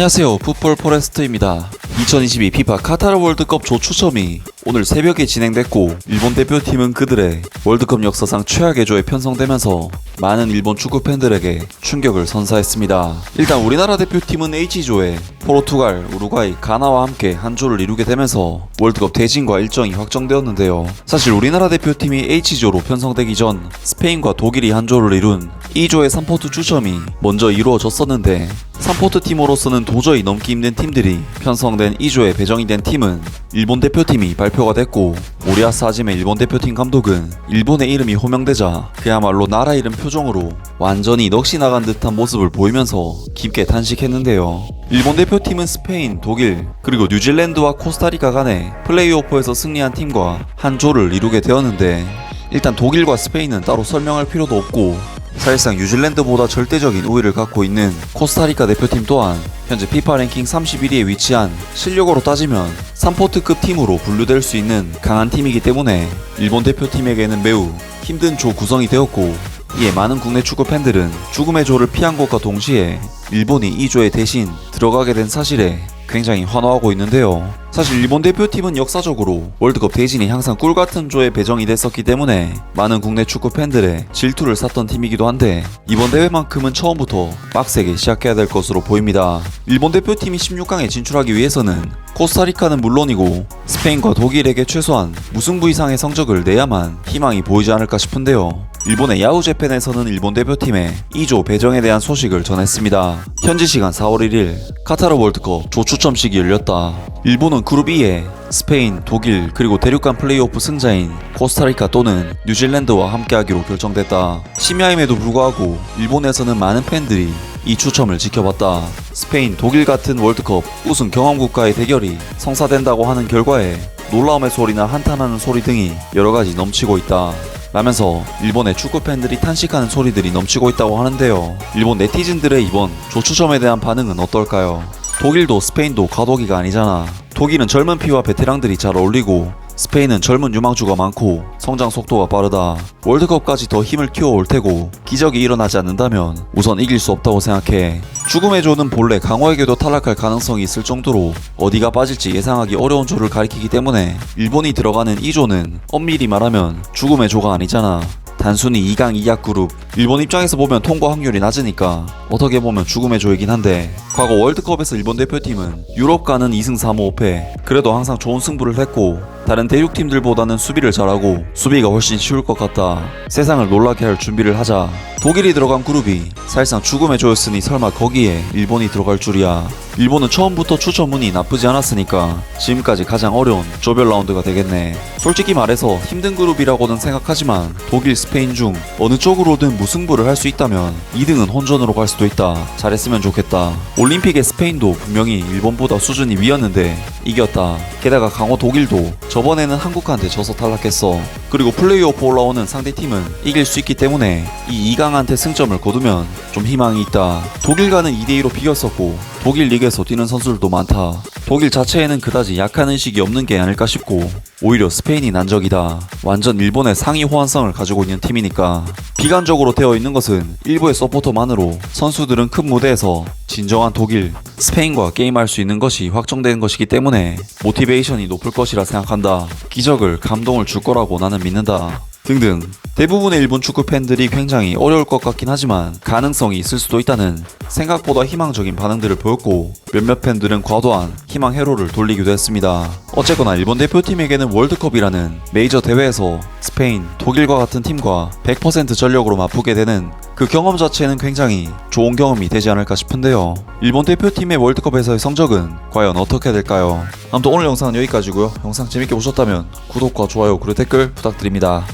안녕하세요, 풋볼 포레스트입니다. 2022 피파 카타르 월드컵 조 추첨이 오늘 새벽에 진행됐고, 일본 대표팀은 그들의 월드컵 역사상 최악의 조에 편성되면서 많은 일본 축구 팬들에게 충격을 선사했습니다. 일단 우리나라 대표팀은 H조에 포르투갈, 우루과이, 가나와 함께 한 조를 이루게 되면서 월드컵 대진과 일정이 확정되었는데요. 사실 우리나라 대표팀이 H조로 편성되기 전 스페인과 독일이 한 조를 이룬 E조의 3포트 추첨이 먼저 이루어졌었는데, 3포트 팀으로서는 도저히 넘기 힘든 팀들이 편성된 E조에 배정이 된 팀은 일본 대표팀이 발표가 됐고, 모리야스 하지메 일본 대표팀 감독은 일본의 이름이 호명되자 그야말로 나라 이름 표정으로 완전히 넋이 나간 듯한 모습을 보이면서 깊게 탄식했는데요. 일본 대표팀은 스페인, 독일, 그리고 뉴질랜드와 코스타리카 간의 플레이오프에서 승리한 팀과 한 조를 이루게 되었는데, 일단 독일과 스페인은 따로 설명할 필요도 없고, 사실상 뉴질랜드보다 절대적인 우위를 갖고 있는 코스타리카 대표팀 또한 현재 피파 랭킹 31위에 위치한, 실력으로 따지면 3포트급 팀으로 분류될 수 있는 강한 팀이기 때문에 일본 대표팀에게는 매우 힘든 조 구성이 되었고, 이에 많은 국내 축구 팬들은 죽음의 조를 피한 것과 동시에 일본이 이 조에 대신 들어가게 된 사실에 굉장히 환호하고 있는데요. 사실 일본 대표팀은 역사적으로 월드컵 대진이 항상 꿀같은 조에 배정이 됐었기 때문에 많은 국내 축구 팬들의 질투를 샀던 팀이기도 한데, 이번 대회만큼은 처음부터 빡세게 시작해야 될 것으로 보입니다. 일본 대표팀이 16강에 진출하기 위해서는 코스타리카는 물론이고 스페인과 독일에게 최소한 무승부 이상의 성적을 내야만 희망이 보이지 않을까 싶은데요. 일본의 야후재팬에서는 일본 대표팀의 2조 배정에 대한 소식을 전했습니다. 현지 시간 4월 1일 카타르 월드컵 조 추첨식이 열렸다. 일본은 그룹 2에 스페인, 독일, 그리고 대륙간 플레이오프 승자인 코스타리카 또는 뉴질랜드와 함께하기로 결정됐다. 심야임에도 불구하고 일본에서는 많은 팬들이 이 추첨을 지켜봤다. 스페인, 독일 같은 월드컵 우승 경험국가의 대결이 성사된다고 하는 결과에 놀라움의 소리나 한탄하는 소리 등이 여러가지 넘치고 있다 라면서 일본의 축구 팬들이 탄식하는 소리들이 넘치고 있다고 하는데요. 일본 네티즌들의 이번 조 추첨에 대한 반응은 어떨까요? 독일도 스페인도 과도기가 아니잖아. 독일은 젊은 피와 베테랑들이 잘 어울리고, 스페인은 젊은 유망주가 많고 성장 속도가 빠르다. 월드컵까지 더 힘을 키워올 테고, 기적이 일어나지 않는다면 우선 이길 수 없다고 생각해. 죽음의 조는 본래 강호에게도 탈락할 가능성이 있을 정도로 어디가 빠질지 예상하기 어려운 조를 가리키기 때문에 일본이 들어가는 이 조는 엄밀히 말하면 죽음의 조가 아니잖아. 단순히 2강 2약 그룹, 일본 입장에서 보면 통과 확률이 낮으니까 어떻게 보면 죽음의 조이긴 한데, 과거 월드컵에서 일본 대표팀은 유럽과는 2승 3무 5패, 그래도 항상 좋은 승부를 했고 다른 대륙팀들보다는 수비를 잘하고 수비가 훨씬 쉬울 것 같다. 세상을 놀라게 할 준비를 하자. 독일이 들어간 그룹이 사실상 죽음의 조였으니 설마 거기에 일본이 들어갈 줄이야. 일본은 처음부터 추첨운이 나쁘지 않았으니까 지금까지 가장 어려운 조별 라운드가 되겠네. 솔직히 말해서 힘든 그룹이라고는 생각하지만 독일, 스페인 중 어느 쪽으로든 무승부를 할 수 있다면 2등은 혼전으로 갈 수도 있다. 잘했으면 좋겠다. 올림픽의 스페인도 분명히 일본보다 수준이 위였는데 이겼다. 게다가 강호 독일도 저번에는 한국한테 져서 탈락했어. 그리고 플레이오프 올라오는 상대팀은 이길 수 있기 때문에 이 2강한테 승점을 거두면 좀 희망이 있다. 독일과는 2대2로 비겼었고 독일 리그에서 뛰는 선수들도 많다. 독일 자체에는 그다지 약한 의식이 없는 게 아닐까 싶고, 오히려 스페인이 난적이다. 완전 일본의 상위 호환성을 가지고 있는 팀이니까. 비관적으로 되어 있는 것은 일부의 서포터만으로 선수들은 큰 무대에서 진정한 독일, 스페인과 게임할 수 있는 것이 확정된 것이기 때문에 모티베이션이 높을 것이라 생각한다. 기적을, 감동을 줄 거라고 나는 믿는다. 등등. 대부분의 일본 축구 팬들이 굉장히 어려울 것 같긴 하지만 가능성이 있을 수도 있다는 생각보다 희망적인 반응들을 보였고, 몇몇 팬들은 과도한 희망 회로를 돌리기도 했습니다. 어쨌거나 일본 대표팀에게는 월드컵이라는 메이저 대회에서 스페인, 독일과 같은 팀과 100% 전력으로 맞붙게 되는 그 경험 자체는 굉장히 좋은 경험이 되지 않을까 싶은데요. 일본 대표팀의 월드컵에서의 성적은 과연 어떻게 될까요? 아무튼 오늘 영상은 여기까지고요. 영상 재밌게 보셨다면 구독과 좋아요 그리고 댓글 부탁드립니다.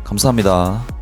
감사합니다.